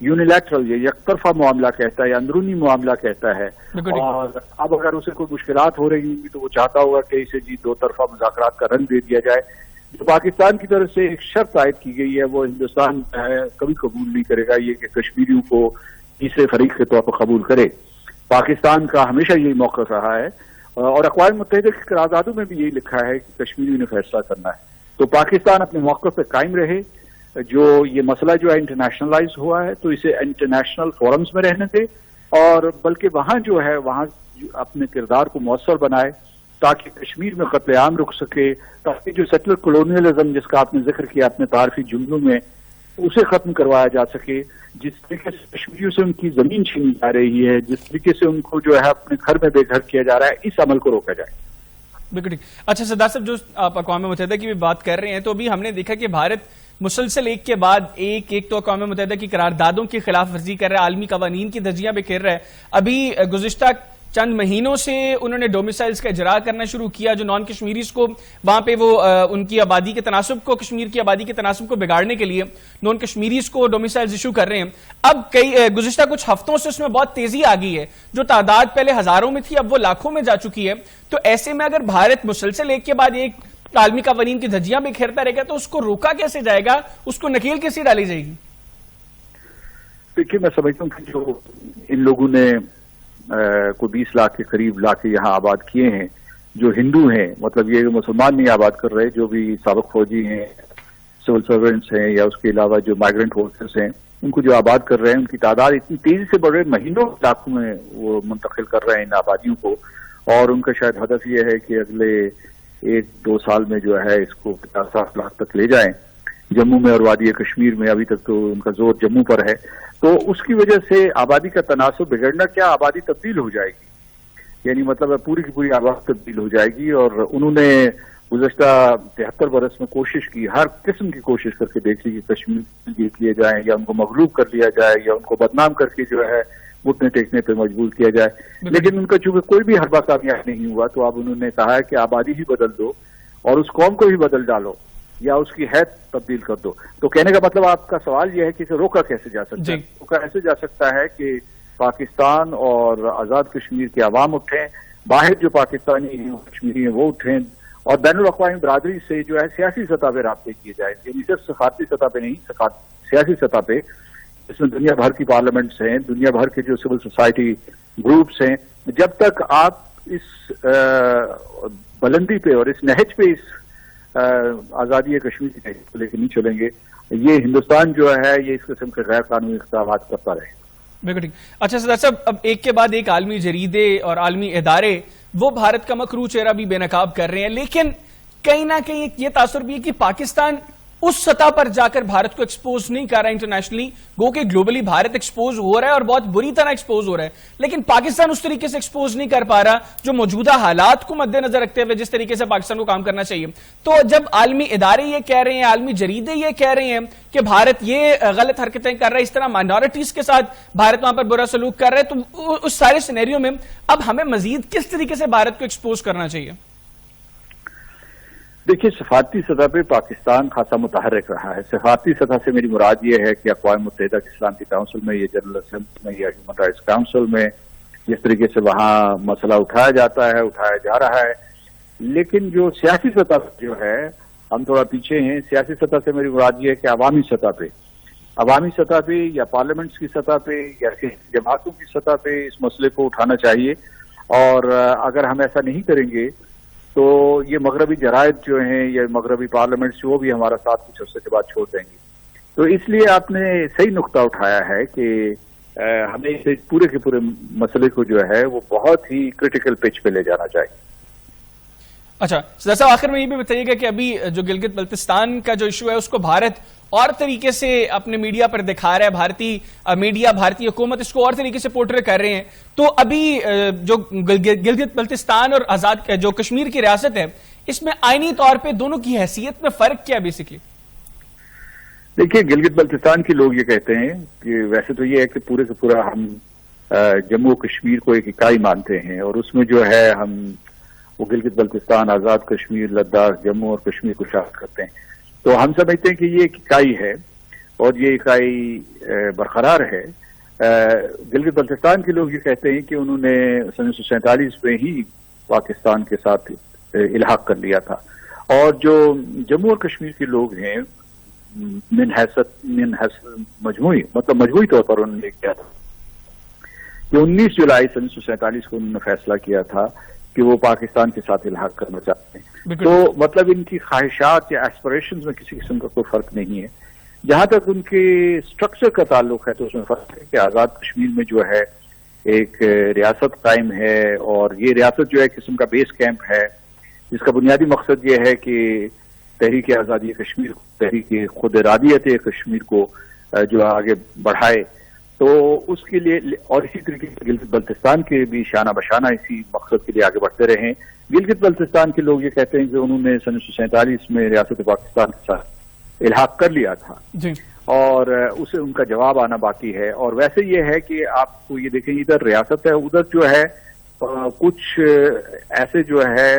Unilateral یا یک طرفہ معاملہ کہتا ہے یا اندرونی معاملہ کہتا ہے، اور اب اگر اسے کوئی مشکلات ہو رہی ہوں تو وہ چاہتا ہوگا کہ اسے دو طرفہ مذاکرات کا رنگ دے دیا جائے. جو پاکستان کی طرف سے ایک شرط عائد کی گئی ہے وہ ہندوستان کبھی قبول نہیں کرے گا یہ کہ کشمیریوں کو تیسرے فریق کے طور پر قبول کرے. پاکستان کا ہمیشہ یہی موقف رہا ہے اور اقوام متحدہ کی قراردادوں میں بھی یہی لکھا ہے کہ کشمیریوں نے فیصلہ کرنا ہے. تو پاکستان اپنے موقف پہ قائم رہے. جو یہ مسئلہ جو ہے انٹرنیشنلائز ہوا ہے تو اسے انٹرنیشنل فورمز میں رہنے دے، اور بلکہ وہاں جو ہے وہاں اپنے کردار کو مؤثر بنائے تاکہ کشمیر میں قتل عام رک سکے، تاکہ جو سیٹلر کولونیلزم جس کا آپ نے ذکر کیا اپنے تعارفی جملوں میں اسے ختم کروایا جا سکے. جس طریقے سے کشمیریوں سے ان کی زمین چھینی جا رہی ہے، جس طریقے سے ان کو جو ہے اپنے گھر میں بے گھر کیا جا رہا ہے، اس عمل کو روکا جائے. بالکل ٹھیک. اچھا سردار صاحب، جو آپ اقوام متحدہ کی بھی بات کر رہے ہیں تو ابھی ہم نے دیکھا کہ بھارت مسلسل ایک کے بعد ایک تو اقوام متحدہ کی قراردادوں کی خلاف ورزی کر رہا ہے، عالمی قوانین کی دھجیاں بکھیر رہا ہے. ابھی گزشتہ چند مہینوں سے انہوں نے ڈومیسائلز کا اجرا کرنا شروع کیا جو نان کشمیریز کو وہاں پہ وہ ان کی آبادی کے تناسب کو، کشمیر کی آبادی کے تناسب کو بگاڑنے کے لیے نان کشمیریز کو ڈومیسائلز ایشو کر رہے ہیں. اب گزشتہ کچھ ہفتوں سے اس میں بہت تیزی آ گئی ہے، جو تعداد پہلے ہزاروں میں تھی اب وہ لاکھوں میں جا چکی ہے. تو ایسے میں اگر بھارت مسلسل ایک کے بعد ایک عالمی قوانین کی دھجیاں بکھیرتا رہے گا تو اس کو روکا کیسے جائے گا، اس کو نکیل کیسے ڈالی جائے گی؟ دیکھیے میں سمجھتا ہوں کہ جو ان لوگوں نے کوئی 20 لاکھ کے قریب لا کے یہاں آباد کیے ہیں، جو ہندو ہیں، مطلب یہ مسلمان نہیں آباد کر رہے، جو بھی سابق فوجی ہیں، سول سرونٹس ہیں، یا اس کے علاوہ جو مائیگرنٹ ورکرز ہیں، ان کو جو آباد کر رہے ہیں ان کی تعداد اتنی تیزی سے بڑھ رہی ہے، مہینوں لاکھوں میں وہ منتقل کر رہے ہیں ان آبادیوں کو. اور ان کا شاید ہدف یہ ہے کہ اگلے 1-2 سال میں جو ہے اس کو 50 لاکھ تک لے جائیں. جموں میں اور وادی کشمیر میں ابھی تک تو ان کا زور جموں پر ہے. تو اس کی وجہ سے آبادی کا تناسب بگڑنا کیا، آبادی تبدیل ہو جائے گی، یعنی مطلب پوری کی پوری آبادی تبدیل ہو جائے گی. اور انہوں نے گزشتہ 73 برس میں کوشش کی، ہر قسم کی کوشش کر کے دیکھ لی کہ کشمیر جیت لیے جائیں یا ان کو مغلوب کر لیا جائے یا ان کو بدنام کر کے جو ہے گھٹنے ٹیکنے پہ مجبور کیا جائے. لیکن ان کا چونکہ کوئی بھی حربہ کامیاب نہیں ہوا تو اب انہوں نے کہا ہے کہ آبادی ہی بدل دو اور اس قوم کو بھی بدل ڈالو یا اس کی حیث تبدیل کر دو. تو کہنے کا مطلب آپ کا سوال یہ ہے کہ اسے روکا کیسے جا سکتا ہے؟ روکا ایسے جا سکتا ہے کہ پاکستان اور آزاد کشمیر کے عوام اٹھیں، باہر جو پاکستانی ہیں کشمیری ہیں وہ اٹھیں، اور بین الاقوامی برادری سے جو ہے سیاسی سطح پہ رابطے کیے جائیں، یعنی صرف سفارتی سطح پہ نہیں، سیاسی سطح پہ، اس میں دنیا بھر کی پارلیمنٹس ہیں، دنیا بھر کے جو سول سوسائٹی گروپس ہیں. جب تک آپ اس بلندی پہ اور اس نہج پہ اس آزادی کشمیر کی نہج کو لے کے نہیں چلیں گے، یہ ہندوستان جو ہے یہ اس قسم کے غیر قانونی اقدامات کرتا رہے. بالکل ٹھیک. اچھا سردار صاحب، اب ایک کے بعد ایک عالمی جریدے اور عالمی ادارے وہ بھارت کا مکروہ چہرہ بھی بے نقاب کر رہے ہیں، لیکن کہیں نہ کہیں یہ تاثر بھی ہے کہ پاکستان اس سطح پر جا کر بھارت کو ایکسپوز نہیں کر رہا انٹرنیشنلی. گو کہ گلوبلی بھارت ایکسپوز ہو رہا ہے اور بہت بری طرح ایکسپوز ہو رہا ہے، لیکن پاکستان اس طریقے سے ایکسپوز نہیں کر پا رہا جو موجودہ حالات کو مد نظر رکھتے ہوئے جس طریقے سے پاکستان کو کام کرنا چاہیے. تو جب عالمی ادارے یہ کہہ رہے ہیں، عالمی جریدے یہ کہہ رہے ہیں کہ بھارت یہ غلط حرکتیں کر رہا ہے، اس طرح مائنورٹیز کے ساتھ بھارت وہاں پر برا سلوک کر رہا ہے، تو اس سارے سینیریو میں اب ہمیں مزید کس طریقے سے بھارت کو ایکسپوز کرنا چاہیے؟ دیکھیے، سفارتی سطح پہ پاکستان خاصا متحرک رہا ہے. سفارتی سطح سے میری مراد یہ ہے کہ اقوام متحدہ کی سلامتی کونسل میں، یہ جنرل اسمبلی میں یا ہیومن رائٹس کونسل میں جس طریقے سے وہاں مسئلہ اٹھایا جاتا ہے، اٹھایا جا رہا ہے. لیکن جو سیاسی سطح پہ جو ہے ہم تھوڑا پیچھے ہیں. سیاسی سطح سے میری مراد یہ ہے کہ عوامی سطح پہ یا پارلیمنٹس کی سطح پہ یا جماعتوں کی سطح پہ اس مسئلے کو اٹھانا چاہیے. اور اگر ہم ایسا نہیں کریں گے تو یہ مغربی جرائد جو ہیں یا مغربی پارلیمنٹس وہ بھی ہمارا ساتھ کچھ عرصے کے بعد چھوڑ دیں گے. تو اس لیے آپ نے صحیح نقطہ اٹھایا ہے کہ ہمیں اس پورے کے پورے مسئلے کو جو ہے وہ بہت ہی کریٹیکل پچ پہ لے جانا چاہیے. اچھا سردار صاحب، آخر میں یہ بھی بتائیے گا کہ ابھی جو گلگت بلتستان کا جو ایشو ہے اس کو بھارت اور طریقے سے اپنے میڈیا پر دکھا رہا ہے، بھارتی میڈیا، بھارتی حکومت اس کو اور طریقے سے پورٹرے کر رہے ہیں. تو ابھی جو گلگت بلتستان اور آزاد جو کشمیر کی ریاست ہے اس میں آئینی طور پہ دونوں کی حیثیت میں فرق کیا بیسکلی؟ دیکھیے، گلگت بلتستان کے لوگ یہ کہتے ہیں کہ ویسے تو یہ ہے کہ پورے کا پورا ہم جموں کشمیر کو ایک اکائی مانتے ہیں اور اس میں جو ہے ہم وہ گلگت بلتستان، آزاد کشمیر، لداخ، جموں اور کشمیر کو شامل کرتے ہیں. تو ہم سمجھتے ہیں کہ یہ ایک اکائی ہے اور یہ اکائی برقرار ہے. گلگت بلتستان کے لوگ یہ کہتے ہیں کہ انہوں نے 1947 میں ہی پاکستان کے ساتھ الحاق کر لیا تھا. اور جو جموں اور کشمیر کے لوگ ہیں من حیث مجموعی طور پر انہوں نے کیا تھا کہ 19 جولائی 1947 کو انہوں نے فیصلہ کیا تھا کہ وہ پاکستان کے ساتھ الحاق کرنا چاہتے ہیں. تو مطلب ان کی خواہشات یا ایسپریشنز میں کسی قسم کا کوئی فرق نہیں ہے. جہاں تک ان کے اسٹرکچر کا تعلق ہے تو اس میں فرق ہے کہ آزاد کشمیر میں جو ہے ایک ریاست قائم ہے، اور یہ ریاست جو ہے قسم کا بیس کیمپ ہے جس کا بنیادی مقصد یہ ہے کہ تحریک آزادی کشمیر، تحریک خود ارادیت کشمیر کو جو آگے بڑھائے. تو اس کے لیے، اور اسی طریقے سے گلگت بلتستان کے بھی شانہ بشانہ اسی مقصد کے لیے آگے بڑھتے رہے ہیں. گلگت بلتستان کے لوگ یہ کہتے ہیں کہ انہوں نے 1947 میں ریاست پاکستان کے ساتھ الحاق کر لیا تھا جی، اور اسے ان کا جواب آنا باقی ہے. اور ویسے یہ ہے کہ آپ کو یہ دیکھیں ادھر ریاست ہے، ادھر جو ہے کچھ ایسے جو ہے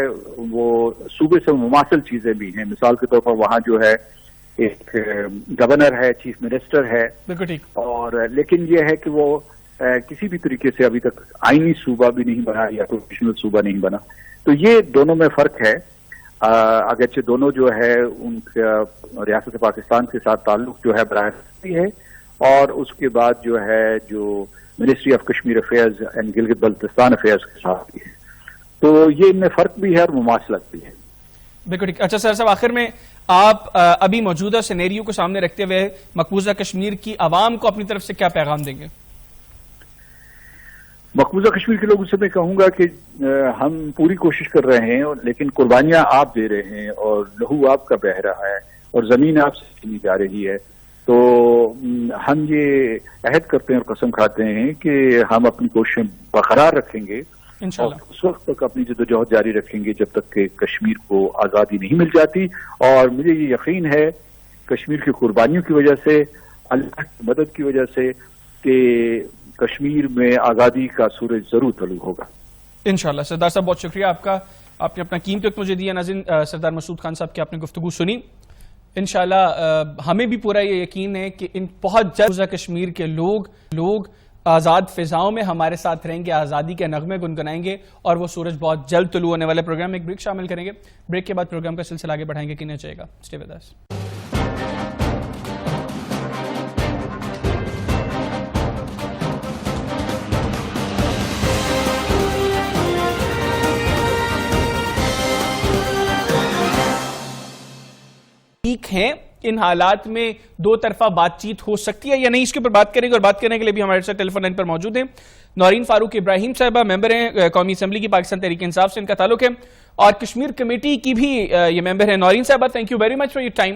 وہ صوبے سے مماثل چیزیں بھی ہیں. مثال کے طور پر وہاں جو ہے ایک گورنر ہے، چیف منسٹر ہے، بالکل ٹھیک. اور لیکن یہ ہے کہ وہ کسی بھی طریقے سے ابھی تک آئینی صوبہ بھی نہیں بنا یا پروفیشنل صوبہ نہیں بنا. تو یہ دونوں میں فرق ہے. اگرچہ دونوں جو ہے ان کا ریاست پاکستان کے ساتھ تعلق جو ہے براہ راست ہے، اور اس کے بعد جو ہے جو ministry of Kashmir affairs and Gilgit Baltistan affairs کے ساتھ بھی ہے. تو یہ ان میں فرق بھی ہے اور مماثلت بھی ہے. بالکل ٹھیک. اچھا سر صاحب، آخر میں آپ ابھی موجودہ سینیریو کو سامنے رکھتے ہوئے مقبوضہ کشمیر کی عوام کو اپنی طرف سے کیا پیغام دیں گے؟ مقبوضہ کشمیر کے لوگوں سے میں کہوں گا کہ ہم پوری کوشش کر رہے ہیں، لیکن قربانیاں آپ دے رہے ہیں اور لہو آپ کا بہہ رہا ہے اور زمین آپ سے چھینی جا رہی ہے. تو ہم یہ عہد کرتے ہیں اور قسم کھاتے ہیں کہ ہم اپنی کوششیں برقرار رکھیں گے اور اس وقت تک اپنی جدوجہد جاری رکھیں گے جب تک کہ کشمیر کو آزادی نہیں مل جاتی. اور مجھے یہ یقین ہے کشمیر کی قربانیوں کی وجہ سے، اللہ کی مدد کی وجہ سے، کہ کشمیر میں آزادی کا سورج ضرور طلوع ہوگا انشاءاللہ. سردار صاحب بہت شکریہ آپ کا، آپ نے اپنا قیمتی وقت مجھے دیا. ناظرین، سردار مسعود خان صاحب کی آپ نے گفتگو سنی. انشاءاللہ ہمیں بھی پورا یہ یقین ہے کہ ان بہت جلد کشمیر کے لوگ آزاد فضاؤں میں ہمارے ساتھ رہیں گے، آزادی کے نغمے گنگنائیں گے، اور وہ سورج بہت جلد طلوع ہونے والے. پروگرام میں ایک بریک شامل کریں گے. بریک کے بعد پروگرام کا سلسلہ آگے بڑھائیں گے. کنہیں چاہیے گا، اسٹے ود اس. ہیں ان حالات میں دو طرفہ بات چیت ہو سکتی ہے یا نہیں، اس کے اوپر بات کریں گے. اور بات کرنے کے لیے بھی ہمارے ساتھ ٹیلی فون لائن پر موجود ہیں نورین فاروق ابراہیم صاحبہ، ممبر ہیں قومی اسمبلی کی پاکستان تحریک انصاف سے ان کا تعلق ہے، اور کشمیر کمیٹی کی بھی یہ ممبر ہیں. نورین صاحبہ، thank you very much for your time.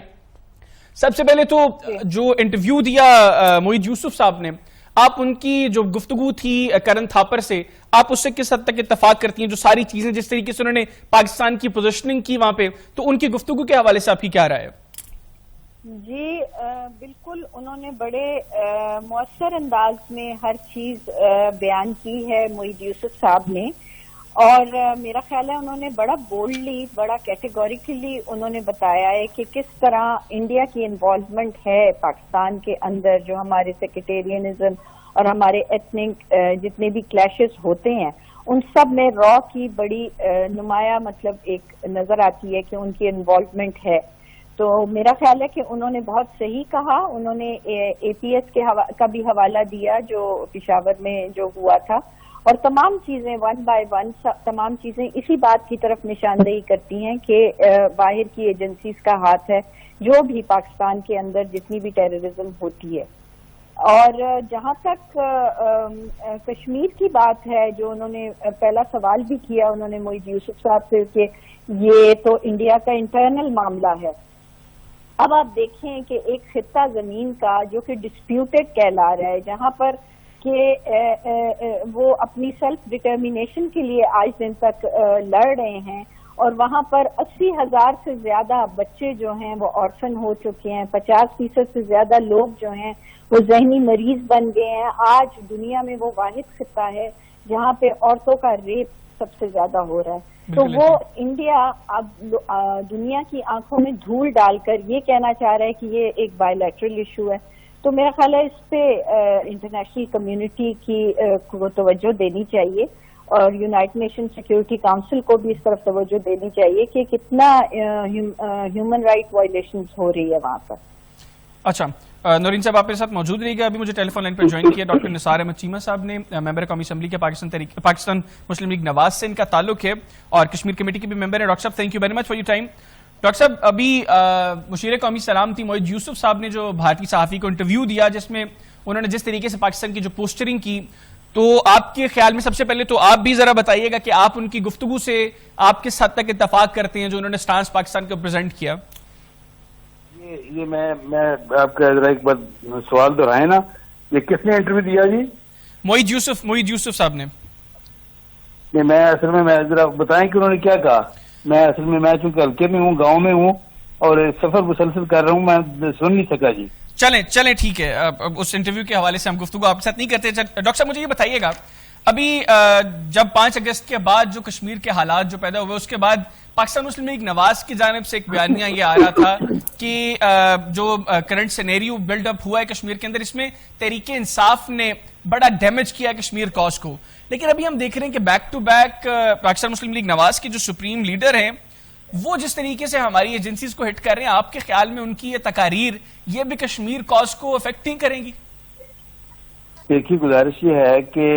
سب سے پہلے تو جو انٹرویو دیا معید یوسف صاحب نے، آپ ان کی جو گفتگو تھی کرن تھاپر سے، آپ اس سے کس حد تک اتفاق کرتی ہیں؟ جو ساری چیزیں جس طریقے سے انہوں نے پاکستان کی پوزیشننگ کی وہاں پہ، تو ان کی گفتگو کے حوالے سے آپ کی کیا رائے ہے؟ جی بالکل، انہوں نے بڑے مؤثر انداز میں ہر چیز بیان کی ہے معید یوسف صاحب نے، اور میرا خیال ہے انہوں نے بڑا بولڈلی، بڑا کیٹیگوریکلی انہوں نے بتایا ہے کہ کس طرح انڈیا کی انوالومنٹ ہے پاکستان کے اندر، جو ہمارے سیکٹیرینزم اور ہمارے ایتھنک جتنے بھی کلیشز ہوتے ہیں ان سب میں را کی بڑی نمایاں مطلب ایک نظر آتی ہے کہ ان کی انوالومنٹ ہے. تو میرا خیال ہے کہ انہوں نے بہت صحیح کہا. انہوں نے اے پی ایس کا بھی حوالہ دیا جو پشاور میں جو ہوا تھا، اور تمام چیزیں ون بائی ون تمام چیزیں اسی بات کی طرف نشاندہی کرتی ہیں کہ باہر کی ایجنسیز کا ہاتھ ہے جو بھی پاکستان کے اندر جتنی بھی ٹیررزم ہوتی ہے. اور جہاں تک کشمیر کی بات ہے، جو انہوں نے پہلا سوال بھی کیا انہوں نے معید یوسف صاحب سے کہ یہ تو انڈیا کا انٹرنل معاملہ ہے. اب آپ دیکھیں کہ ایک خطہ زمین کا جو کہ ڈسپیوٹڈ کہلا رہا ہے، جہاں پر کہ وہ اپنی سیلف ڈٹرمینیشن کے لیے آج دن تک لڑ رہے ہیں، اور وہاں پر 80,000 سے زیادہ بچے جو ہیں وہ آرفن ہو چکے ہیں، 50% سے زیادہ لوگ جو ہیں وہ ذہنی مریض بن گئے ہیں. آج دنیا میں وہ واحد خطہ ہے جہاں پہ عورتوں کا ریپ سب سے زیادہ ہو رہا ہے. تو وہ انڈیا اب دنیا کی آنکھوں میں دھول ڈال کر یہ کہنا چاہ رہا ہے کہ یہ ایک بائی لیٹرل ایشو ہے. تو میرا خیال ہے اس پہ انٹرنیشنل کمیونٹی کو توجہ دینی چاہیے اور یونائٹڈ نیشن سیکورٹی کاؤنسل کو بھی اس طرف توجہ دینی چاہیے کہ کتنا ہیومن رائٹ وائلیشنز ہو رہی ہے وہاں پر. اچھا نورین صاحب آپ کے ساتھ موجود رہی گا. ابھی مجھے ٹیلی فون لائن پر جوائن کیا ڈاکٹر نثار احمد چیمہ صاحب نے، ممبر قومی اسمبلی کے پاکستان مسلم لیگ نواز سے ان کا تعلق ہے اور کشمیر کمیٹی کے بھی ممبر ہیں. ڈاکٹر صاحب thank you very much for your time. Doctor صاحب ابھی مشیر قومی سلامتی معید یوسف صاحب نے جو بھارتی صحافی کو انٹرویو دیا جس میں انہوں نے جس طریقے سے پاکستان کی جو پوسٹرنگ کی، تو آپ کے خیال میں سب سے پہلے تو آپ بھی ذرا بتائیے گا کہ آپ ان کی گفتگو سے آپ کس حد تک اتفاق کرتے ہیں جو انہوں نے سٹانس پاکستان کو پریزنٹ کیا؟ یہ میں آپ کا ذرا ایک بار سوال دہرائیں نا، یہ کس نے انٹرویو دیا جی؟ معید یوسف صاحب نے. میں اصل میں ذرا بتائیں کہ انہوں نے کیا کہا. میں اصل میں چونکہ ہلکے میں ہوں، گاؤں میں ہوں اور سفر مسلسل کر رہا ہوں، میں سن نہیں سکا جی. چلیں ٹھیک ہے، اس انٹرویو کے حوالے سے ہم گفتگو آپ کے ساتھ نہیں کرتے. ڈاکٹر صاحب مجھے یہ بتائیے گا، ابھی جب 5 اگست کے بعد جو کشمیر کے حالات جو پیدا ہوئے اس کے بعد پاکستان مسلم لیگ نواز کی جانب سے ایک بیانیہ یہ آ رہا تھا کہ جو کرنٹ سینیریو بلڈ اپ ہوا ہے کشمیر کے اندر، اس میں تحریک انصاف نے بڑا ڈیمیج کیا کشمیر کاز کو. لیکن ابھی ہم دیکھ رہے ہیں کہ back to back Pakistan Muslim League Nawaz کے جو سپریم لیڈر ہیں وہ جس طریقے سے ہماری ایجنسیز کو ہٹ کر رہے ہیں، آپ کے خیال میں ان کی یہ تقاریر یہ بھی کشمیر کاز کو افیکٹ نہیں کریں گی؟ ایک ہی گزارش یہ ہے کہ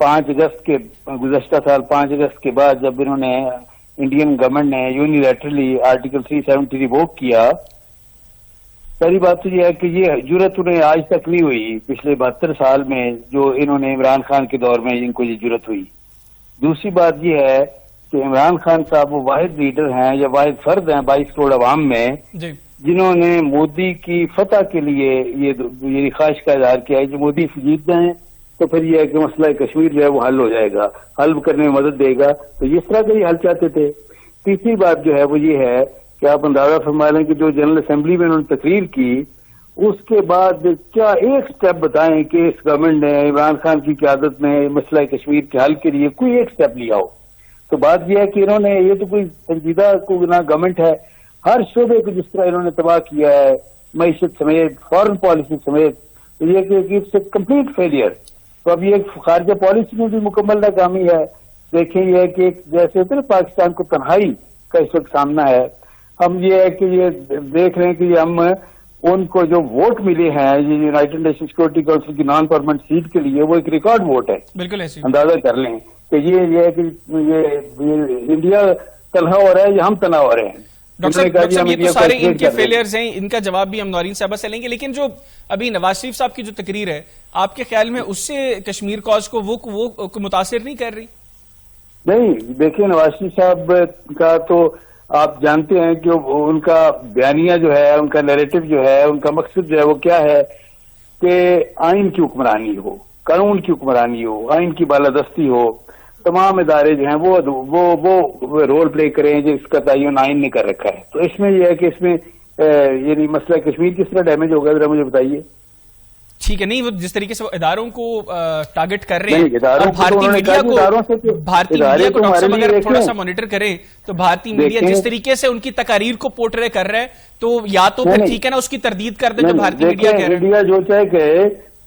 5 اگست کے گزشتہ سال 5 اگست کے بعد جب انہوں نے انڈین گورنمنٹ نے یونیلیٹرلی آرٹیکل 370 ریووک کیا، پہلی بات تو یہ ہے کہ یہ جرت انہیں آج تک نہیں ہوئی پچھلے 72 سال میں جو انہوں نے عمران خان کے دور میں ان کو یہ جرت ہوئی. دوسری بات یہ ہے کہ عمران خان صاحب وہ واحد لیڈر ہیں یا واحد فرد ہیں 22 کروڑ عوام میں جنہوں نے مودی کی فتح کے لیے یہ خواہش کا اظہار کیا ہے کہ مودی جیت جائیں تو پھر یہ ہے کہ مسئلہ کشمیر جو ہے وہ حل ہو جائے گا، حل کرنے میں مدد دے گا. تو اس طرح کا ہی حل چاہتے تھے. تیسری بات جو ہے وہ یہ ہے کہ آپ اندازہ فرما لیں کہ جو جنرل اسمبلی میں انہوں نے تقریر کی اس کے بعد کیا ایک سٹیپ بتائیں کہ اس گورنمنٹ نے عمران خان کی قیادت میں مسئلہ کشمیر کے حل کے لیے کوئی ایک سٹیپ لیا ہو. تو بات یہ ہے کہ انہوں نے یہ تو کوئی سنجیدہ کو نہ گورنمنٹ ہے، ہر شعبے کو جس طرح انہوں نے تباہ کیا ہے معیشت سمیت فارن پالیسی سمیت، تو یہ کہ کمپلیٹ فیلئر. تو اب یہ خارجہ پالیسی میں بھی مکمل ناکامی ہے. دیکھیں یہ ہے کہ جیسے ہوتے نا پاکستان کو تنہائی کا اس وقت سامنا ہے. ہم یہ ہے کہ یہ دیکھ رہے ہیں کہ ہم ان کو جو ووٹ ملے ہیں یہ یونائٹڈ نیشن سیکورٹی کونسل کی نان پرماننٹ سیٹ کے لیے وہ ایک ریکارڈ ووٹ ہے. بالکل ایسی اندازہ کر لیں کہ یہ ہے کہ یہ انڈیا تنہا ہو رہا ہے یا ہم تنہا ہو رہے ہیں. ڈاکٹر صاحب یہ تو سارے ان کے فیلئرز ہیں، ان کا جواب بھی ہم نورین صاحبہ سے لیں گے. لیکن جو ابھی نواز شریف صاحب کی جو تقریر ہے آپ کے خیال میں اس سے کشمیر کاز کو وہ متاثر نہیں کر رہی؟ نہیں، دیکھیں نواز شریف صاحب کا تو آپ جانتے ہیں کہ ان کا بیانیہ جو ہے، ان کا نیریٹو جو ہے، ان کا مقصد جو ہے وہ کیا ہے کہ آئین کی حکمرانی ہو، قانون کی حکمرانی ہو، آئین کی بالادستی ہو. تمام ادارے جو ہیں وہ رول پلے کریں جس کا تعین آئین نے کر رکھا ہے. تو اس میں یہ ہے کہ اس میں یعنی مسئلہ کشمیر کس طرح ڈیمیج ہوگا ذرا مجھے بتائیے. ٹھیک ہے، نہیں وہ جس طریقے سے وہ اداروں کو ٹارگٹ کر رہے ہیں اور بھارتی میڈیا کو ڈاکٹر صاحب اگر تھوڑا سا مانیٹر کرے تو بھارتی میڈیا جس طریقے سے ان کی تقاریر کو پورٹرے کر رہا ہے تو یا تو پھر ٹھیک ہے نا اس کی تردید کر دے جو بھارتی میڈیا کہہ رہے ہیں. انڈیا جو چاہے کہ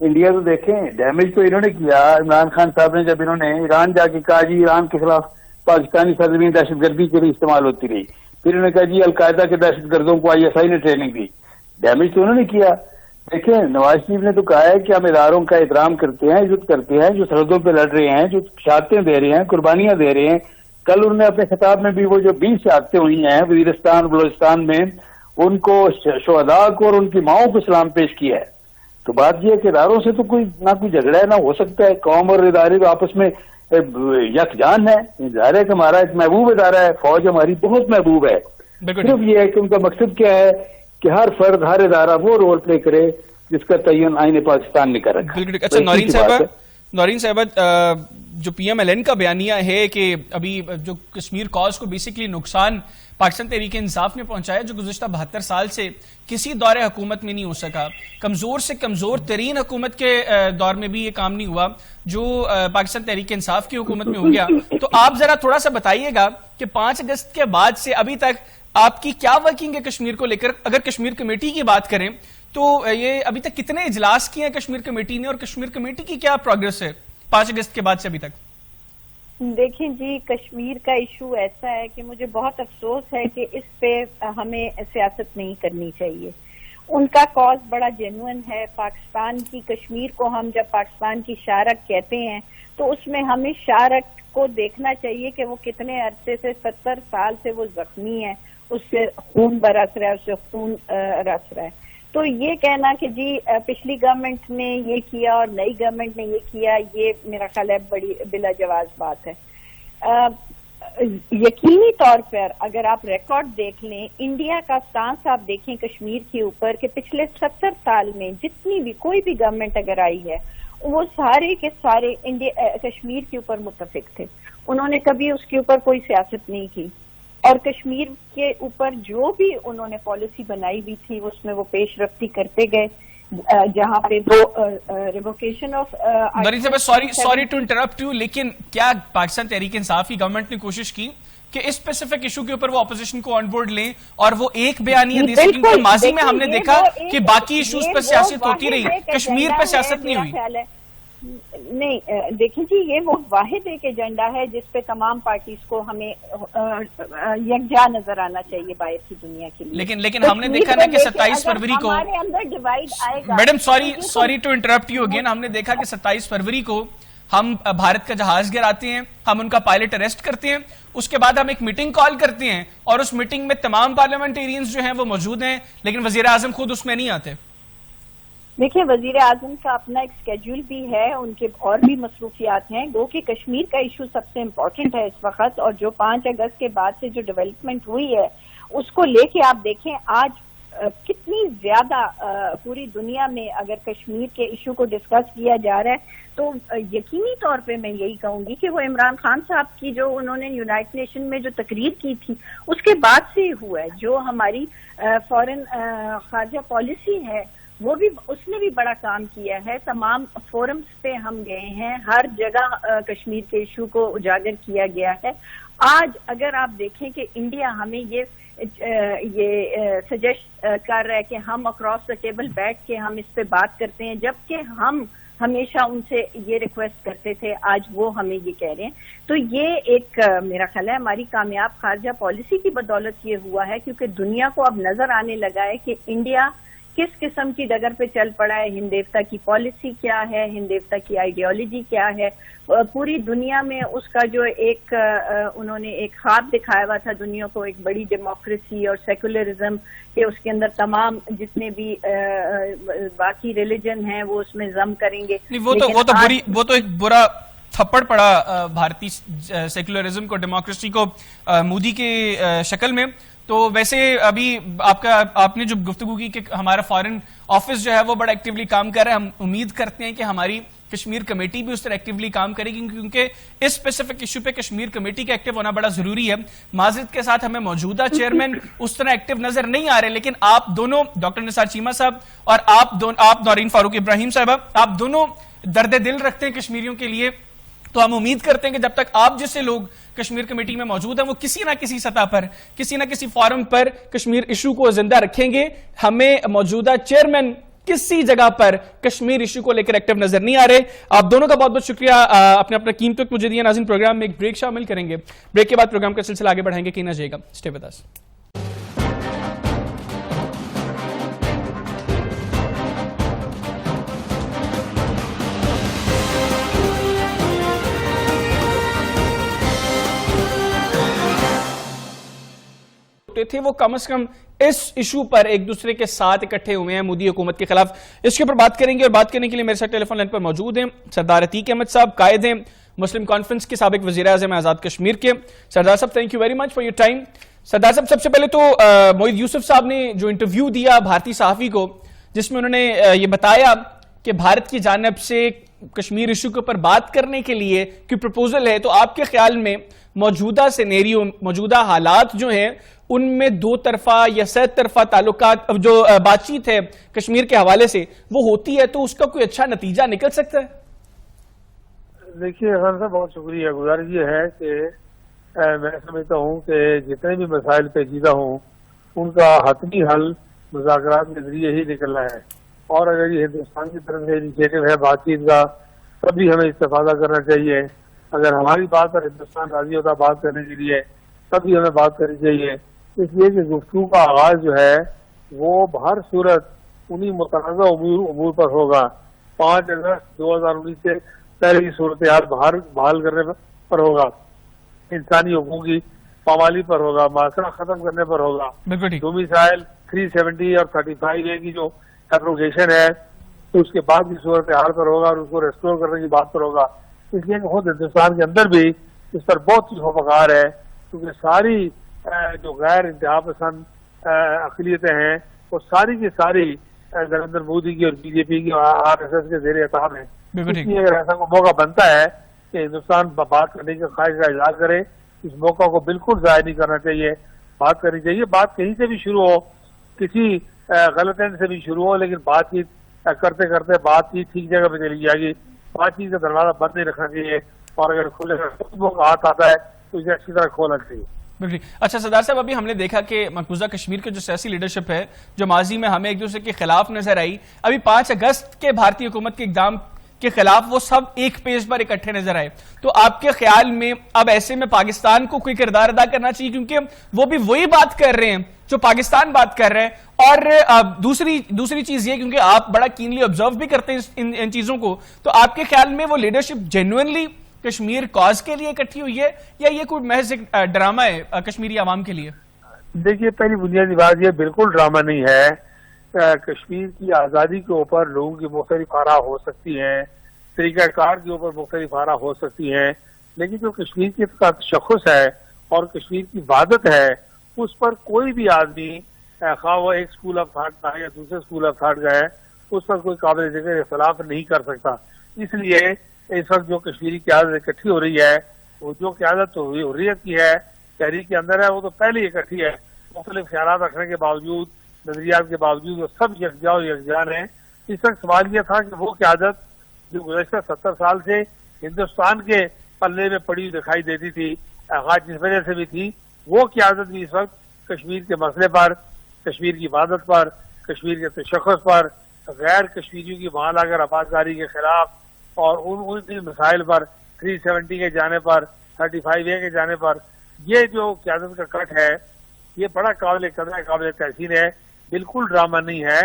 انڈیا تو دیکھیں ڈیمیج تو انہوں نے کیا. عمران خان صاحب نے جب انہوں نے ایران جا کے کہا جی ایران کے خلاف پاکستانی سرزمین دہشت گردی کے لیے استعمال ہوتی رہی، پھر انہوں نے کہا جی القاعدہ کے دہشت گردوں کو ISI نے ٹریننگ دی. ڈیمیج تو انہوں نے کیا. دیکھیں نواز شریف نے تو کہا ہے کہ ہم اداروں کا احترام کرتے ہیں، عزت کرتے ہیں جو سرحدوں پہ لڑ رہے ہیں، جو شہادتیں دے رہے ہیں، قربانیاں دے رہے ہیں. کل انہوں نے اپنے خطاب میں بھی وہ جو 20 شہادتیں ہوئی ہیں وزیرستان بلوچستان میں ان کو شہداء کو اور ان کی ماؤں کو سلام پیش کیا ہے. تو بات یہ ہے کہ اداروں سے تو نہ کوئی جھگڑا ہے نہ ہو سکتا ہے. قوم اور ادارے تو آپس میں یکجان ہے. ظاہر ہے کہ ہمارا ایک محبوب ادارہ ہے، فوج ہماری بہت محبوب ہے. صرف یہ ہے کہ ان کا مقصد کیا ہے کہ ہر فرد ہر ادارہ وہ رول پلے کرے جس کا تعین آئین پاکستان نے کر رکھا ہے. اچھا نورین صاحبہ، جو پی ایم ایل این کا بیانیہ ہے کہ ابھی جو کشمیر کاز کو بیسیکلی نقصان پاکستان تحریک انصاف نے پہنچایا، جو گزشتہ 72 سال سے کسی دور حکومت میں نہیں ہو سکا، کمزور سے کمزور ترین حکومت کے دور میں بھی یہ کام نہیں ہوا جو پاکستان تحریک انصاف کی حکومت میں ہو گیا، تو آپ ذرا تھوڑا سا بتائیے گا کہ 5 اگست کے بعد سے ابھی تک آپ کی کیا ورکنگ ہے کشمیر کو لے کر؟ اگر کشمیر کمیٹی کی بات کریں تو یہ ابھی تک کتنے اجلاس کیے ہیں کشمیر کمیٹی نے، اور کشمیر کمیٹی کی کیا پروگرس ہے 5 اگست کے بعد سے ابھی تک؟ دیکھیں جی، کشمیر کا ایشو ایسا ہے کہ مجھے بہت افسوس ہے کہ اس پہ ہمیں سیاست نہیں کرنی چاہیے. ان کا کاز بڑا جینوئن ہے. پاکستان کی کشمیر کو ہم جب پاکستان کی شارک کہتے ہیں تو اس میں ہمیں شارک کو دیکھنا چاہیے کہ وہ کتنے عرصے سے 70 سال سے وہ زخمی ہے، اس سے خون برس رہا ہے، اس سے خون رس رہا ہے. تو یہ کہنا کہ جی پچھلی گورنمنٹ نے یہ کیا اور نئی گورنمنٹ نے یہ کیا، یہ میرا خیال ہے بڑی بلا جواز بات ہے. یقینی طور پر اگر آپ ریکارڈ دیکھ لیں، انڈیا کا سٹانس آپ دیکھیں کشمیر کے اوپر کہ پچھلے 70 سال میں جتنی بھی کوئی بھی گورنمنٹ اگر آئی ہے وہ سارے کے سارے کشمیر کے اوپر متفق تھے. انہوں نے کبھی اس کے اوپر کوئی سیاست نہیں کی، اور کشمیر کے اوپر جو بھی انہوں نے پالیسی بنائی ہوئی تھی اس میں وہ پیش رفتی کرتے گئے. جہاں پہ وہ revocation of sorry to interrupt you, لیکن کیا پاکستان تحریک انصاف کی گورنمنٹ نے کوشش کی کہ اس اسپیسیفک ایشو کے اوپر وہ اپوزیشن کو آن بورڈ لیں اور وہ ایک بیانیہ دے سکیں؟ کیونکہ ماضی میں ہم نے دیکھا کہ باقی ایشوز پر سیاست ہوتی رہی، کشمیر پر سیاست نہیں ہوئی. نہیں دیکھیں جی، یہ وہ واحد ایک ایجنڈا ہے جس پہ تمام پارٹیز کو ہمیں یکجا نظر آنا چاہیے باہر کی دنیا کے لیے. لیکن ہم نے دیکھا نا کہ 27 فروری کو، ہمارے اندر ڈیوائڈ آئے گا. Madam sorry to interrupt you again, ہم نے دیکھا کہ 27 فروری کو ہم بھارت کا جہاز گراتے ہیں، ہم ان کا پائلٹ اریسٹ کرتے ہیں، اس کے بعد ہم ایک میٹنگ کال کرتے ہیں اور اس میٹنگ میں تمام پارلیمنٹیرینز جو ہیں وہ موجود ہیں، لیکن وزیر اعظم خود اس میں نہیں آتے. دیکھیں وزیر اعظم کا اپنا ایک اسکیڈول بھی ہے، ان کے اور بھی مصروفیات ہیں. گو کہ کشمیر کا ایشو سب سے امپورٹنٹ ہے اس وقت، اور جو 5 اگست کے بعد سے جو ڈیولپمنٹ ہوئی ہے اس کو لے کے آپ دیکھیں آج کتنی زیادہ پوری دنیا میں اگر کشمیر کے ایشو کو ڈسکس کیا جا رہا ہے تو یقینی طور پہ میں یہی کہوں گی کہ وہ عمران خان صاحب کی جو انہوں نے یونائٹڈ نیشن میں جو تقریر کی تھی اس کے بعد سے ہی ہوا ہے. جو ہماری فارن خارجہ پالیسی ہے وہ بھی، اس نے بھی بڑا کام کیا ہے. تمام فورمز پہ ہم گئے ہیں، ہر جگہ کشمیر کے ایشو کو اجاگر کیا گیا ہے. آج اگر آپ دیکھیں کہ انڈیا ہمیں یہ سجیسٹ کر رہا ہے کہ ہم اکراس دا ٹیبل بیٹھ کے ہم اس پہ بات کرتے ہیں، جبکہ ہم ہمیشہ ان سے یہ ریکویسٹ کرتے تھے، آج وہ ہمیں یہ کہہ رہے ہیں. تو یہ ایک میرا خیال ہے ہماری کامیاب خارجہ پالیسی کی بدولت یہ ہوا ہے، کیونکہ دنیا کو اب نظر آنے لگا ہے کہ انڈیا کس قسم کی ڈگر پہ چل پڑا ہے، ہندیوتا کی پالیسی کیا ہے، ہندیوتا کی آئیڈیالوجی کیا ہے. پوری دنیا میں اس کا جو ایک انہوں نے ایک خواب دکھایا ہوا تھا دنیا کو، ایک بڑی ڈیموکریسی اور سیکولرزم کہ اس کے اندر تمام جتنے بھی باقی ریلیجن ہیں وہ اس میں ضم کریں گے. وہ تو ایک برا تھپڑ پڑا بھارتی سیکولرزم کو، ڈیموکریسی کو مودی کے شکل میں. تو ویسے ابھی آپ نے جو گفتگو کی کہ ہمارا فارن آفس جو ہے وہ بڑا ایکٹیولی کام کر رہا ہے، ہم امید کرتے ہیں کہ ہماری کشمیر کمیٹی بھی اس طرح ایکٹیولی کام کرے گی، کیونکہ اس اسپیسیفک ایشو پہ کشمیر کمیٹی کا ایکٹیو ہونا بڑا ضروری ہے. معذرت کے ساتھ ہمیں موجودہ چیئرمین اس طرح ایکٹیو نظر نہیں آ رہے، لیکن آپ دونوں ڈاکٹر نثار چیمہ صاحب اور آپ نورین فاروق ابراہیم صاحبہ، آپ دونوں درد دل رکھتے ہیں کشمیریوں کے لیے. تو ہم امید کرتے ہیں کہ جب تک آپ جیسے لوگ کشمیر کمیٹی میں موجود ہیں وہ کسی نہ کسی سطح پر، کسی نہ کسی فورم پر کشمیر ایشو کو زندہ رکھیں گے. ہمیں موجودہ چیئرمین کسی جگہ پر کشمیر ایشو کو لے کر ایکٹیو نظر نہیں آ رہے. آپ دونوں کا بہت بہت شکریہ اپنا قیمت وقت مجھے دیا. ناظرین پروگرام میں ایک بریک شامل کریں گے، بریک کے بعد پروگرام کا سلسلہ آگے بڑھائیں گے. کہیں نہ جائے گا، اسٹے ود اس. تھے وہ کم از کم اس ایشو پر ایک دوسرے کے ساتھ اکٹھے ہوئے ہیں مودی حکومت کے خلاف. اس کے اوپر بات کریں گے، اور بات کرنے کے لیے میرے ساتھ ٹیلی فون لائن پر موجود ہیں سردار عتیق احمد صاحب، قائد ہیں مسلم کانفرنس کے، سابق وزیر اعظم آزاد کشمیر کے. سردار صاحب thank you very much for your time. سردار صاحب سب سے پہلے تو موعید یوسف صاحب نے جو انٹرویو دیا بھارتی صحافی کو، جس میں انہوں نے یہ بتایا کہ بھارت کی جانب سے کشمیر ایشو کے اوپر بات کرنے کے لیے کوئی پروپوزل ہے، تو آپ کے خیال میں موجودہ سینیریو، موجودہ حالات جو ہیں ان میں دو طرفہ یا سات طرفہ تعلقات جو بات چیت ہے کشمیر کے حوالے سے وہ ہوتی ہے تو اس کا کوئی اچھا نتیجہ نکل سکتا ہے؟ دیکھیے خان صاحب، بہت شکریہ. گزارش یہ ہے کہ میں سمجھتا ہوں کہ جتنے بھی مسائل پیچیدہ ہوں ان کا حتمی حل مذاکرات کے ذریعے ہی نکلنا ہے، اور اگر یہ ہندوستان کی طرف سے انیشیٹو ہے بات چیت کا تب بھی ہمیں استفادہ کرنا چاہیے. اگر ہماری بات پر ہندوستان راضی ہوتا بات کرنے کے لیے تب بھی ہمیں بات کرنی چاہیے، اس لیے کہ گفتگو کا آغاز جو ہے وہ بہر صورت انہی متنازع امور پر ہوگا. 5 اگست 2019 سے پہلے کی صورتحال بحال کرنے پر ہوگا، انسانی حقوق کی پامالی پر ہوگا، معاشرہ ختم کرنے پر ہوگا، ڈومیسائل 370 اور 35A کی جو ایپروگیشن ہے تو اس کے بعد کی صورتحال پر ہوگا اور اس کو ریسٹور کرنے کی بات پر ہوگا. اس لیے کہ خود ہندوستان کے اندر بھی اس پر بہت چیزوں پکار ہے، کیونکہ ساری جو غیر انتہا پسند اقلیتیں ہیں وہ ساری کی ساری نریندر مودی کی اور بی جے پی کی اور RSS کے زیر اطاعت ہیں. اس لیے اگر ایسا کوئی موقع بنتا ہے کہ ہندوستان بات کرنے کی خواہش کا اظہار کرے، اس موقع کو بالکل ضائع نہیں کرنا چاہیے، بات کرنی چاہیے. بات کہیں سے بھی شروع ہو، کسی غلط اینڈ سے بھی شروع ہو، لیکن بات چیت کرتے کرتے بات چیت ٹھیک جگہ پہ چلی جائے گی. بات چیت کا دروازہ بند نہیں رکھنا چاہیے، اور اگر کھلے موقع ہاتھ آتا ہے تو اسے اچھی طرح کھولنا چاہیے. اچھا سردار صاحب، ابھی ہم نے دیکھا کہ مقبوضہ کشمیر کے جو سیاسی لیڈرشپ ہے جو ماضی میں ہمیں ایک دوسرے کے خلاف نظر آئی، ابھی 5 اگست کے بھارتی حکومت کے اقدام کے خلاف وہ سب ایک پیج پر اکٹھے نظر آئے. تو آپ کے خیال میں اب ایسے میں پاکستان کو کوئی کردار ادا کرنا چاہیے، کیونکہ وہ بھی وہی بات کر رہے ہیں جو پاکستان بات کر رہے ہیں؟ اور دوسری چیز یہ، کیونکہ آپ بڑا کینلی آبزرو بھی کرتے ہیں ان چیزوں کو، تو آپ کے خیال میں وہ لیڈرشپ جینوئنلی کشمیر کاز کے لیے اکٹھی ہوئی ہے یا یہ کوئی محض ایک ڈرامہ ہے کشمیری عوام کے لیے؟ دیکھیے، پہلی بنیادی بات یہ بالکل ڈرامہ نہیں ہے. کشمیر کی آزادی کے اوپر لوگوں کی مختلف آراء ہو سکتی ہیں، طریقہ کار کے اوپر مختلف آراء ہو سکتی ہیں، لیکن جو کشمیر کی تشخص ہے اور کشمیر کی وحدت ہے اس پر کوئی بھی آدمی، خواہ وہ ایک اسکول آف تھاٹ کا ہے یا دوسرے اسکول آف تھاٹ کا ہے، اس پر کوئی قابل ذکر اختلاف نہیں کر سکتا. اس لیے اس وقت جو کشمیری قیادت اکٹھی ہو رہی ہے، وہ جو قیادت حریت کی ہے، تحریک کے اندر ہے، وہ تو پہلے ہی اکٹھی ہے. مختلف خیالات رکھنے کے باوجود، نظریات کے باوجود وہ سب یکجا و یکجان ہیں. اس وقت سوال یہ تھا کہ وہ قیادت جو گزشتہ 70 سال سے ہندوستان کے پلے میں پڑی دکھائی دیتی تھی، آغاز جس وجہ سے بھی تھی، وہ قیادت بھی اس وقت کشمیر کے مسئلے پر، کشمیر کی عبادت پر، کشمیر کے تشخص پر، غیر کشمیریوں کی وہاں لا کر آبادکاری کے خلاف اور ان مسائل پر، 370 کے جانے پر، 35A کے جانے پر، یہ جو قیادت کا کٹ ہے یہ بڑا قابل قدر ہے، قابل تحسین ہے. بالکل ڈرامہ نہیں ہے.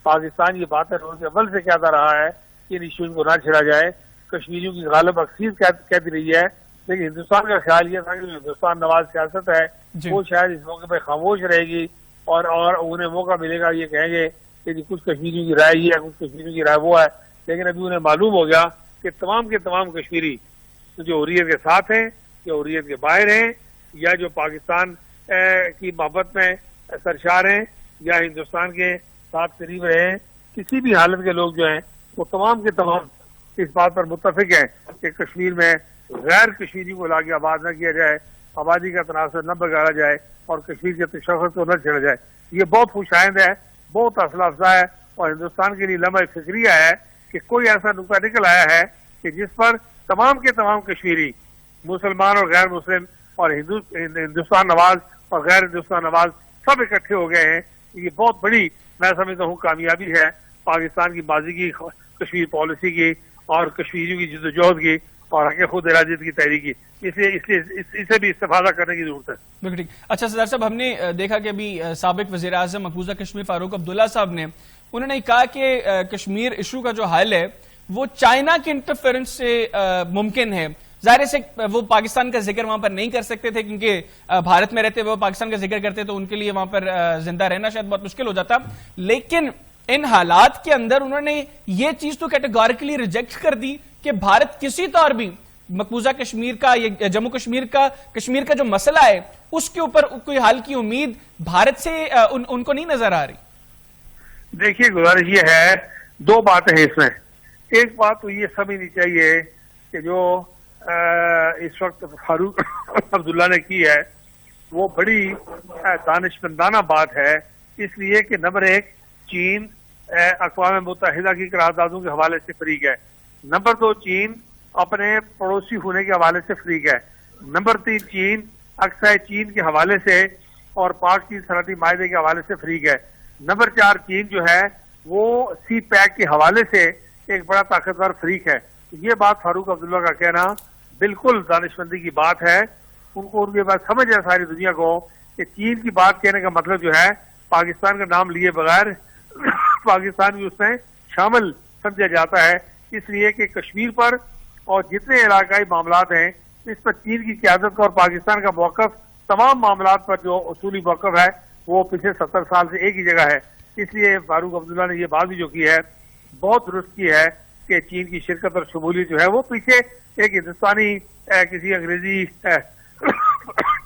پاکستان یہ باتیں روز اول سے کہتا رہا ہے کہ ان ایشوز کو نہ چھڑا جائے. کشمیریوں کی غالب اکثریت کہتی رہی ہے، لیکن ہندوستان کا خیال یہ تھا کہ ہندوستان نواز سیاست ہے، وہ شاید اس موقع پہ خاموش رہے گی اور انہیں موقع ملے گا یہ کہیں گے کہ کچھ کشمیریوں کی رائے یہ ہے، کچھ کشمیریوں کی رائے وہ ہے. لیکن ابھی انہیں معلوم ہو گیا کہ تمام کے تمام کشمیری جو حریت کے ساتھ ہیں یا حریت کے باہر ہیں یا جو پاکستان کی محبت میں سرشار ہیں یا ہندوستان کے ساتھ قریب رہے ہیں، کسی بھی حالت کے لوگ جو ہیں وہ تمام کے تمام اس بات پر متفق ہیں کہ کشمیر میں غیر کشمیری کو لاگے آباد نہ کیا جائے، آبادی کا تناسب نہ بگاڑا جائے اور کشمیر کے تشخص کو نہ چھیڑا جائے. یہ بہت خوش آئند ہے، بہت حوصلہ افزا ہے اور ہندوستان کے لیے لمحہ فکریہ ہے کہ کوئی ایسا نقطہ نکل آیا ہے کہ جس پر تمام کے تمام کشمیری، مسلمان اور غیر مسلم اور ہندوستان نواز اور غیر ہندوستان نواز سب اکٹھے ہو گئے ہیں. یہ بہت بڑی میں سمجھتا ہوں کامیابی ہے پاکستان کی ماضی کی کشمیر پالیسی کی اور کشمیریوں کی جدوجہد کی اور حق خود ارادیت کی تحریک کی. اسے بھی استفادہ کرنے کی ضرورت ہے. بالکل ٹھیک. اچھا سردار صاحب، ہم نے دیکھا کہ ابھی سابق وزیر اعظم مقبوضہ کشمیر فاروق عبداللہ صاحب نے انہوں نے کہا کہ کشمیر ایشو کا جو حل ہے وہ چائنا کے انٹرفیرنس سے ممکن ہے. ظاہر سے وہ پاکستان کا ذکر وہاں پر نہیں کر سکتے تھے کیونکہ بھارت میں رہتے ہوئے وہ پاکستان کا ذکر کرتے تو ان کے لیے وہاں پر زندہ رہنا شاید بہت مشکل ہو جاتا. لیکن ان حالات کے اندر انہوں نے یہ چیز تو کیٹیگوریکلی ریجیکٹ کر دی کہ بھارت کسی طور بھی مقبوضہ کشمیر کا یا جموں کشمیر کا جو مسئلہ ہے اس کے اوپر کوئی حل کی امید بھارت سے ان کو نہیں نظر آ رہی. دیکھیے گزارش یہ ہے، دو باتیں ہیں اس میں. ایک بات تو یہ سمجھنی چاہیے کہ جو اس وقت فاروق عبداللہ نے کی ہے وہ بڑی دانشمندانہ بات ہے، اس لیے کہ نمبر ایک چین اقوام متحدہ کی قراردادوں کے حوالے سے فریق ہے، نمبر دو چین اپنے پڑوسی ہونے کے حوالے سے فریق ہے، نمبر تین چین اقصی چین کے حوالے سے اور پاک چین صنعتی معاہدے کے حوالے سے فریق ہے، نمبر چار چین جو ہے وہ سی پیک کے حوالے سے ایک بڑا طاقتور فریق ہے۔ یہ بات فاروق عبداللہ کا کہنا بالکل دانشمندی کی بات ہے، ان کو یہ بات سمجھ ہے ساری دنیا کو کہ چین کی بات کہنے کا مطلب جو ہے پاکستان کا نام لیے بغیر پاکستان بھی اس میں شامل سمجھا جاتا ہے، اس لیے کہ کشمیر پر اور جتنے علاقائی معاملات ہیں اس پر چین کی قیادت کا اور پاکستان کا موقف تمام معاملات پر جو اصولی موقف ہے وہ پچھلے 70 سال سے ایک ہی جگہ ہے۔ اس لیے فاروق عبداللہ نے یہ بات بھی جو کی ہے بہت درست کی ہے کہ چین کی شرکت اور شمولیت جو ہے وہ پیچھے ایک ہندوستانی کسی انگریزی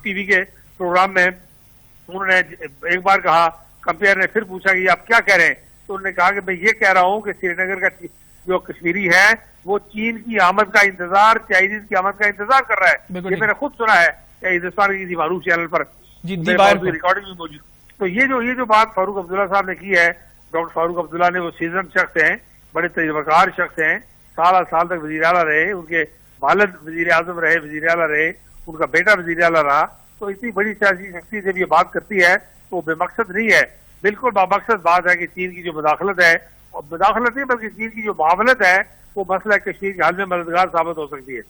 ٹی وی کے پروگرام میں انہوں نے ایک بار کہا، کمپیئر نے پھر پوچھا کہ آپ کیا کہہ رہے ہیں، تو انہوں نے کہا کہ میں یہ کہہ رہا ہوں کہ سری نگر کا جو کشمیری ہے وہ چین کی آمد کا انتظار، چائنیز کی آمد کا انتظار کر رہا ہے۔ یہ میں نے خود سنا ہے ہندوستان کی کسی معروف چینل پر ریکارڈنگ بھی موجود۔ تو یہ جو بات فاروق عبداللہ صاحب نے کی ہے، ڈاکٹر فاروق عبداللہ نے وہ سیزن شخص ہیں، بڑے تجربہ کار شخص ہیں، سال تک وزیر اعلیٰ رہے، ان کے والد وزیر اعظم رہے، وزیر اعلیٰ رہے، ان کا بیٹا وزیر اعلیٰ رہا، تو اتنی بڑی سیاسی شخصیت جب یہ بات کرتی ہے تو بے مقصد نہیں ہے، بالکل بامقصد بات ہے کہ چین کی جو مداخلت ہے، اور مداخلت نہیں بلکہ چین کی جو معاونت ہے وہ مسئلہ کشمیر کے حل میں مددگار ثابت ہو سکتی ہے۔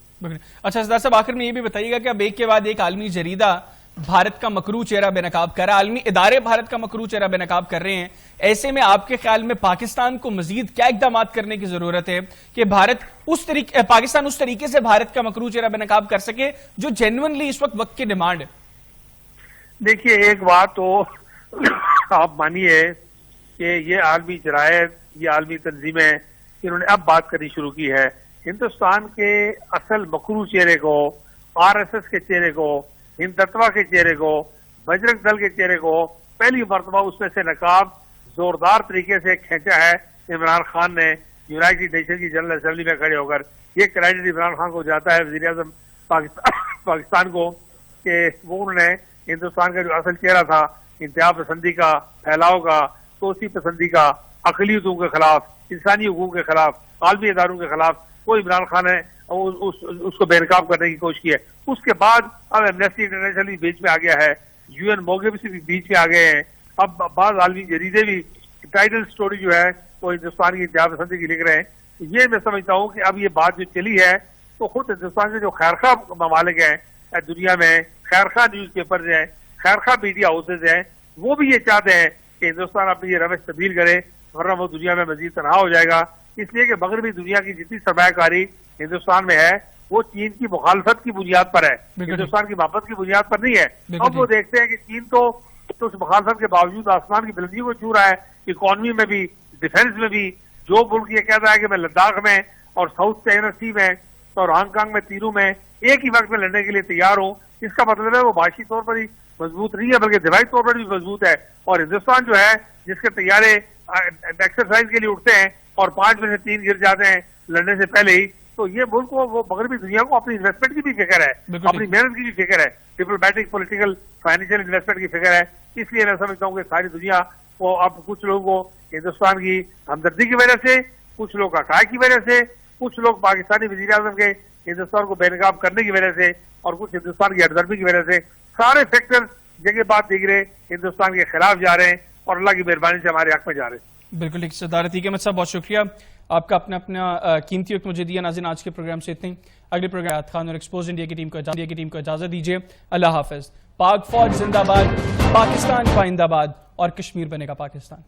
اچھا سردار صاحب، آخر میں یہ بھی بتائیے گا کہ اب ایک کے بعد ایک عالمی جریدہ بھارت کا مکروہ چہرہ بے نقاب کر رہا ہے، عالمی ادارے بھارت کا مکروہ چہرہ بے نقاب کر رہے ہیں، ایسے میں آپ کے خیال میں پاکستان کو مزید کیا اقدامات کرنے کی ضرورت ہے کہ پاکستان اس طریقے سے بھارت کا مکروہ چہرہ بے نقاب کر سکے جو جینوئنلی اس وقت کی ڈیمانڈ ہے؟ دیکھیے ایک بات تو آپ مانیے کہ یہ عالمی جرائد، یہ عالمی تنظیمیں انہوں نے اب بات کرنی شروع کی ہے، ہندوستان کے اصل مکروہ چہرے کو، آر ایس ایس کے چہرے کو، ہندتوا کے چہرے کو، بجرنگ دل کے چہرے کو پہلی مرتبہ اس میں سے نقاب زوردار طریقے سے کھینچا ہے عمران خان نے یونائٹڈ نیشن کی جنرل اسمبلی میں کھڑے ہو کر۔ یہ کریڈٹ عمران خان کو جاتا ہے، وزیر اعظم پاکستان کو، کہ وہ انہوں نے ہندوستان کا جو اصل چہرہ تھا انتہا پسندی کا، پھیلاؤ کا، توسیع پسندی کا، اقلیتوں کے خلاف، انسانی حقوق کے خلاف، عالمی اداروں کے خلاف، وہ عمران خان نے اس کو بے نقاب کرنے کی کوشش کی ہے۔ اس کے بعد اب ایمنسٹی انٹرنیشنل بھی بیچ میں آ گیا ہے، یو این موقف سے بھی بیچ میں آ گئے ہیں، اب بعض عالمی جریدے بھی ٹائٹل سٹوری جو ہے وہ ہندوستان کی انتہا پسندی کی لکھ رہے ہیں۔ یہ میں سمجھتا ہوں کہ اب یہ بات جو چلی ہے تو خود ہندوستان کے جو خیرخواہ ممالک ہیں دنیا میں، خیرخواہ نیوز پیپرز ہیں، خیرخواہ میڈیا ہاؤسز ہیں، وہ بھی یہ چاہتے ہیں کہ ہندوستان اپنی یہ روش تبدیل کرے، ورنہ وہ دنیا میں مزید تنہا ہو جائے گا، اس لیے کہ مغربی دنیا کی جتنی سرمایہ کاری ہندوستان میں ہے وہ چین کی مخالفت کی بنیاد پر ہے، ہندوستان کی محبت کی بنیاد پر نہیں ہے۔ اب وہ دیکھتے ہیں کہ چین تو اس مخالفت کے باوجود آسمان کی بلندی کو چھو رہا ہے، اکانومی میں بھی، ڈیفنس میں بھی، جو ملک یہ کہتا ہے کہ میں لداخ میں اور ساؤتھ چائنا سی میں اور ہانگ کانگ میں تینوں میں ایک ہی وقت میں لڑنے کے لیے تیار ہوں، اس کا مطلب ہے وہ معاشی طور پر ہی مضبوط نہیں ہے بلکہ دفاعی طور پر بھی مضبوط ہے۔ اور ہندوستان جو ہے جس کے طیارے ایکسرسائز کے لیے اٹھتے ہیں اور 5 میں سے 3 گر جاتے ہیں لڑنے سے پہلے ہی، تو یہ ملک کو، وہ مغربی دنیا کو اپنی انویسٹمنٹ کی بھی فکر ہے، اپنی محنت کی بھی فکر ہے، ڈپلومیٹک، پولیٹیکل، فائنینشیل انویسٹمنٹ کی فکر ہے۔ اس لیے میں سمجھتا ہوں کہ ساری دنیا کو اب کچھ لوگوں کو ہندوستان کی ہمدردی کی وجہ سے، کچھ لوگ عقائد کی وجہ سے، کچھ لوگ پاکستانی وزیر اعظم کے ہندوستان کو بے نقاب کرنے کی وجہ سے اور کچھ ہندوستان کی ہمدردی کی وجہ سے، سارے فیکٹر جگہ بات دیکھ ہندوستان کے خلاف جا رہے ہیں اور اللہ کی مہربانی سے ہمارے حق میں جا رہے ہیں۔ بالکل ٹھیک صدر عتیق احمد صاحب، بہت شکریہ آپ کا اپنا قیمتی وقت مجھے دیا۔ ناظرین آج کے پروگرام سے اتنے، اگلے پروگرام حیات خان اور ایکسپوز انڈیا کی ٹیم کو اجازت دیجیے۔ اللہ حافظ۔ پاک فوج زندہ باد، پاکستان پائندہ باد اور کشمیر بنے گا پاکستان۔